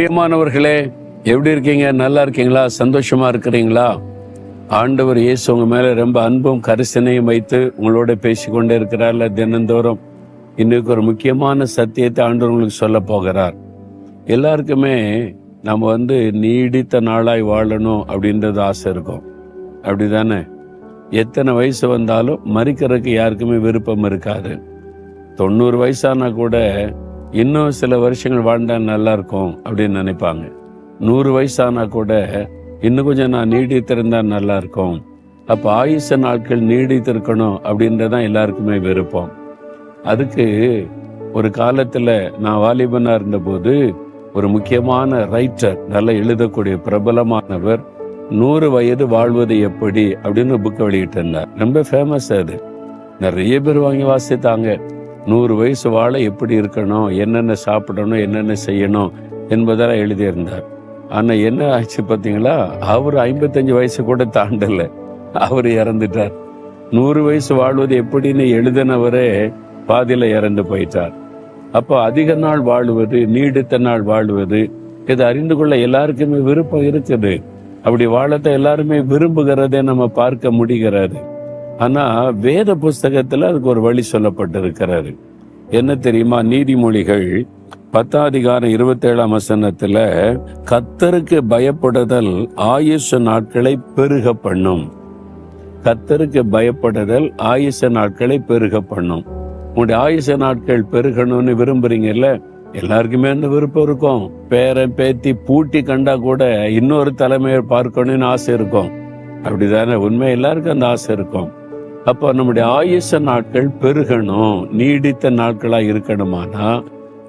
பிரியமானவர்களே, எப்படி இருக்கீங்க? நல்லா இருக்கீங்களா? சந்தோஷமா இருக்கிறீங்களா? ஆண்டவர் இயேசு உங்க மேல ரொம்ப அன்பும் கரிசனையும் வைத்து உங்களோட பேசிக்கொண்டே இருக்கிறார்ல தினந்தோறும். இன்னைக்கு ஒரு முக்கியமான சத்தியத்தை ஆண்டவர் உங்களுக்கு சொல்ல போகிறார். எல்லாருக்குமே நம்ம நீடித்த நாளாய் வாழணும் அப்படின்றது ஆசை இருக்கும், அப்படிதானே? எத்தனை வயசு வந்தாலும் மரிக்கிறதுக்கு யாருக்குமே விருப்பம் இருக்காது. 90 வயசானா கூட இன்னும் சில வருஷங்கள் வாழ்ந்தா நல்லா இருக்கும் அப்படின்னு நினைப்பாங்க. 100 வயசானா கூட இன்னும் கொஞ்சம் நான் நீடித்திருந்தா நல்லா இருக்கும். அப்ப ஆயுச நாட்கள் நீடித்திருக்கணும் அப்படின்றதான் எல்லாருக்குமே விருப்பம். அதுக்கு ஒரு காலத்துல நான் வாலிபனா இருந்தபோது ஒரு முக்கியமான ரைட்டர், நல்லா எழுதக்கூடிய பிரபலமானவர் 100 வயது வாழ்வது எப்படி அப்படின்னு புக் வெளியிட்டு இருந்தார். ரொம்ப ஃபேமஸ். அது நிறைய பேர் வாங்கி வாசித்தாங்க. 100 வயசு வாழ எப்படி இருக்கணும், என்னென்ன சாப்பிடணும், என்னென்ன செய்யணும் என்பதெல்லாம் எழுதியிருந்தார். ஆனா என்ன ஆச்சு பார்த்தீங்களா? அவர் 55 வயசு கூட தாண்டல, அவர் இறந்துட்டார். 100 வயசு வாழ்வது எப்படின்னு எழுதினவரே பாதியில இறந்து போயிட்டார். அப்போ அதிக நாள் வாழுவது, நீடித்த நாள் வாழுவது, இதை அறிந்து கொள்ள எல்லாருக்குமே விருப்பம் இருக்குது. அப்படி வாழத்தை எல்லாருமே விரும்புகிறதே நம்ம பார்க்க முடிகிறது. ஆனா வேத புஸ்தகத்துல அதுக்கு ஒரு வழி சொல்லப்பட்டிருக்கிறாரு. என்ன தெரியுமா? நீதிமொழிகள் 10ஆம் அதிகாரம் 27ஆம் வசனத்துல, கர்த்தருக்கு பயப்படுதல் ஆயுச நாட்களை பெருக பண்ணும். கர்த்தருக்கு பயப்படுதல் ஆயுச நாட்களை பெருக பண்ணும். உங்களுடைய ஆயுச நாட்கள் பெருகணும்னு விரும்புறீங்கல்ல? எல்லாருக்குமே அந்த விருப்பம் இருக்கும். பேரன் பேத்தி பூட்டி கண்டா கூட இன்னொரு தலைமையை பார்க்கணும்னு ஆசை இருக்கும், அப்படிதானே? உண்மை, எல்லாருக்கும் அந்த ஆசை இருக்கும். அப்போ நம்முடைய ஆயுச நாட்கள் பெருகணும், நீடித்த நாட்களா இருக்கணுமானா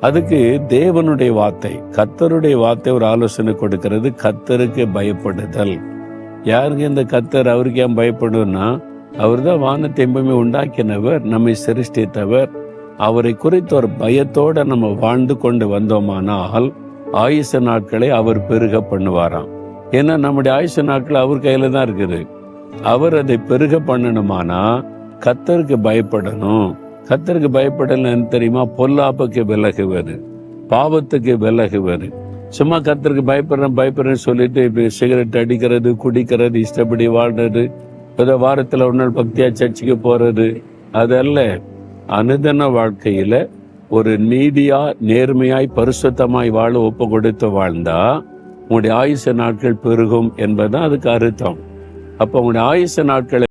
அதுக்கு தேவனுடைய வார்த்தை, கர்த்தருடைய வார்த்தை ஒரு ஆலோசனை கொடுக்கிறது. கர்த்தருக்கு பயப்படுதல். யாருக்கு இந்த கர்த்தர்? அவருக்கு ஏன் பயப்படுன்னா, அவர் தான் வானத்தை பூமியை உண்டாக்கினவர், நம்மை சிருஷ்டித்தவர். அவரை குறித்த ஒரு பயத்தோட நம்ம வாழ்ந்து கொண்டு வந்தோமானால் ஆயுச நாட்களை அவர் பெருக பண்ணுவாராம். ஏன்னா நம்முடைய ஆயுச நாட்கள் அவர் கையில தான் இருக்குது. அவர் அதை பெருக பண்ணணுமானா கர்த்தருக்கு பயப்படணும். கர்த்தருக்கு பயப்படலன்னு தெரியுமா? பொல்லாப்புக்கு விலகுவது, பாவத்துக்கு விலகுவது. சும்மா கர்த்தருக்கு பயப்படுறேன்னு சொல்லிட்டு இப்ப சிகரெட் அடிக்கிறது, குடிக்கிறது, இஷ்டப்படி வாழ்றது, ஏதோ வாரத்துல ஒரு நாள் பக்தியா சர்ச்சுக்கு போறது, அதல்ல. அனுதின வாழ்க்கையில ஒரு நீதியா, நேர்மையாய், பரிசுத்தமாய் வாழ ஒப்பு கொடுத்து வாழ்ந்தா உங்களுடைய ஆயுச நாட்கள் பெருகும் என்பதுதான் அதுக்கு அர்த்தம். அப்ப உங்களுடைய ஆயுச நாட்களை